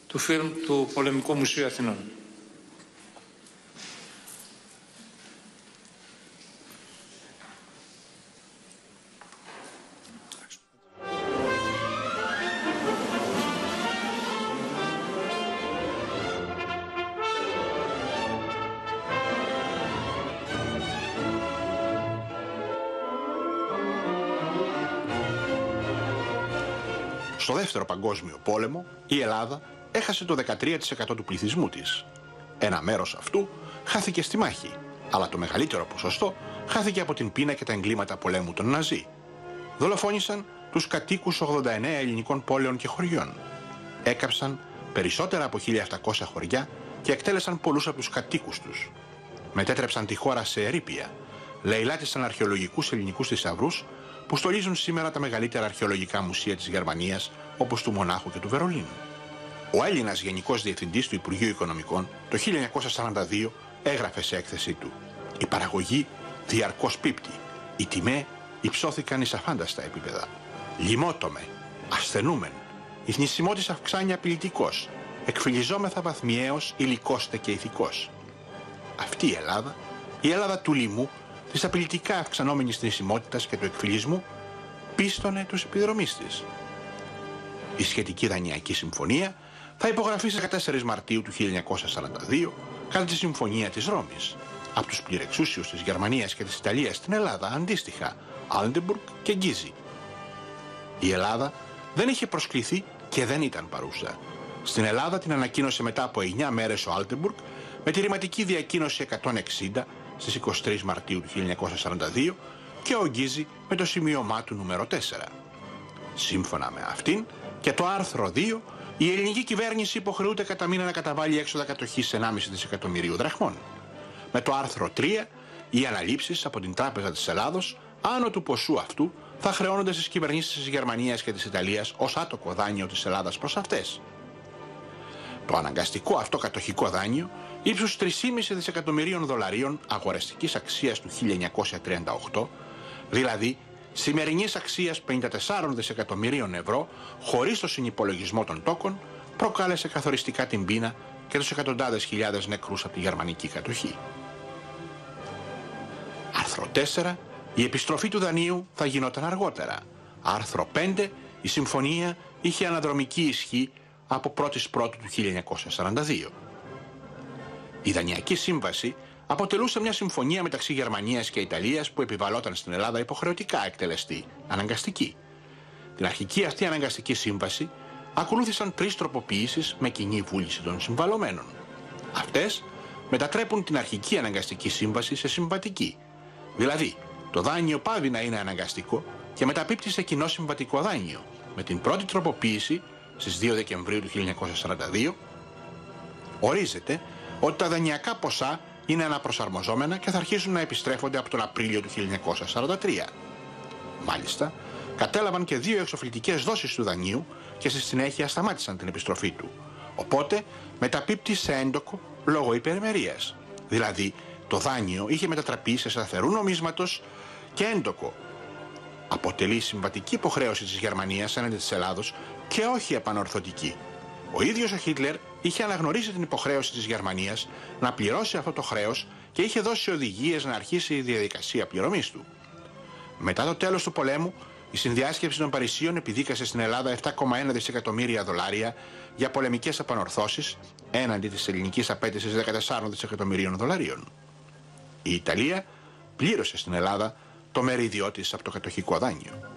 του φιλμ του Πολεμικού Μουσείου Αθηνών. Στο Δεύτερο Παγκόσμιο Πόλεμο, η Ελλάδα έχασε το 13% του πληθυσμού της. Ένα μέρος αυτού χάθηκε στη μάχη, αλλά το μεγαλύτερο ποσοστό χάθηκε από την πείνα και τα εγκλήματα πολέμου των Ναζί. Δολοφόνησαν τους κατοίκους 89 ελληνικών πόλεων και χωριών. Έκαψαν περισσότερα από 1.700 χωριά και εκτέλεσαν πολλούς από τους κατοίκους τους. Μετέτρεψαν τη χώρα σε ερείπια, λαιλάτισαν αρχαιολογικούς ελληνικούς θησαυρούς που στολίζουν σήμερα τα μεγαλύτερα αρχαιολογικά μουσεία της Γερμανίας, όπως του Μονάχου και του Βερολίνου. Ο Έλληνας Γενικός Διευθυντής του Υπουργείου Οικονομικών το 1942 έγραφε σε έκθεσή του: «Η παραγωγή διαρκώς πίπτει. Οι τιμές υψώθηκαν εις αφάνταστα επίπεδα. Λιμότομε, ασθενούμεν. Η θνησιμότης αυξάνει απειλητικός. Εκφυλιζόμεθα βαθμιαίως υλικώστε και ηθικός». Αυτή η Ελλάδα του λοιμού, της απειλητικά αυξανόμενης θνησιμότητας και του εκφυλισμού, πίστονε τους επιδρομείς της. Η σχετική δανειακή συμφωνία θα υπογραφεί στις 14 Μαρτίου του 1942 κατά τη Συμφωνία της Ρώμης από τους πληρεξούσιους της Γερμανίας και της Ιταλίας στην Ελλάδα, αντίστοιχα Άλντεμπουργκ και Γκίζη. Η Ελλάδα δεν είχε προσκληθεί και δεν ήταν παρούσα. Στην Ελλάδα την ανακοίνωσε μετά από 9 μέρες ο Άλντεμπουργκ με τη ρηματική διακοίνωση 160 στις 23 Μαρτίου του 1942 και ο Γκίζη με το σημείωμά του νούμερο 4. Σύμφωνα με αυτήν και το άρθρο 2, η ελληνική κυβέρνηση υποχρεούται κατά μήνα να καταβάλει έξοδα κατοχής 1,5 δισεκατομμυρίου δραχμών. Με το άρθρο 3, οι αναλήψεις από την Τράπεζα της Ελλάδος άνω του ποσού αυτού θα χρεώνονται στις κυβερνήσεις της Γερμανίας και της Ιταλίας ως άτοκο δάνειο της Ελλάδας προς αυτές. Το αναγκαστικό αυτό κατοχικό δάνειο ύψους 3,5 δισεκατομμυρίων δολαρίων αγοραστικής αξίας του 1938, δηλαδή σημερινής αξίας 54 δισεκατομμυρίων ευρώ, χωρίς το συνυπολογισμό των τόκων, προκάλεσε καθοριστικά την πείνα και τους εκατοντάδες χιλιάδες νεκρούς από τη γερμανική κατοχή. Άρθρο 4. Η επιστροφή του δανείου θα γινόταν αργότερα. Άρθρο 5. Η συμφωνία είχε αναδρομική ισχύ από 1η Πρώτου του 1942. Η Δανειακή Σύμβαση αποτελούσε μια συμφωνία μεταξύ Γερμανίας και Ιταλίας που επιβαλόταν στην Ελλάδα υποχρεωτικά εκτελεστή, αναγκαστική. Την αρχική αυτή αναγκαστική σύμβαση ακολούθησαν 3 τροποποιήσεις με κοινή βούληση των συμβαλωμένων. Αυτές μετατρέπουν την αρχική αναγκαστική σύμβαση σε συμβατική. Δηλαδή, το δάνειο πάβει να είναι αναγκαστικό και μεταπίπτει σε κοινό συμβατικό δάνειο. Με την πρώτη τροποποίηση, στις 2 Δεκεμβρίου του 1942, ορίζεται ότι τα δανειακά ποσά είναι αναπροσαρμοζόμενα και θα αρχίσουν να επιστρέφονται από τον Απρίλιο του 1943. Μάλιστα, κατέλαβαν και 2 εξοφλητικές δόσεις του δανείου και στη συνέχεια σταμάτησαν την επιστροφή του. Οπότε μεταπίπτει σε έντοκο λόγω υπερημερίας. Δηλαδή, το δάνειο είχε μετατραπεί σε σταθερού νομίσματος και έντοκο. Αποτελεί συμβατική υποχρέωση της Γερμανίας έναντι της Ελλάδος και όχι επανορθωτική. Ο ίδιος ο Χίτλερ είχε αναγνωρίσει την υποχρέωση της Γερμανίας να πληρώσει αυτό το χρέος και είχε δώσει οδηγίες να αρχίσει η διαδικασία πληρωμής του. Μετά το τέλος του πολέμου, η συνδιάσκεψη των Παρισίων επιδίκασε στην Ελλάδα 7,1 δισεκατομμύρια δολάρια για πολεμικές επανορθώσεις έναντι της ελληνικής απέτησης 14 δισεκατομμυρίων δολαρίων. Η Ιταλία πλήρωσε στην Ελλάδα το μερίδιό της από το κατοχικό δάνειο.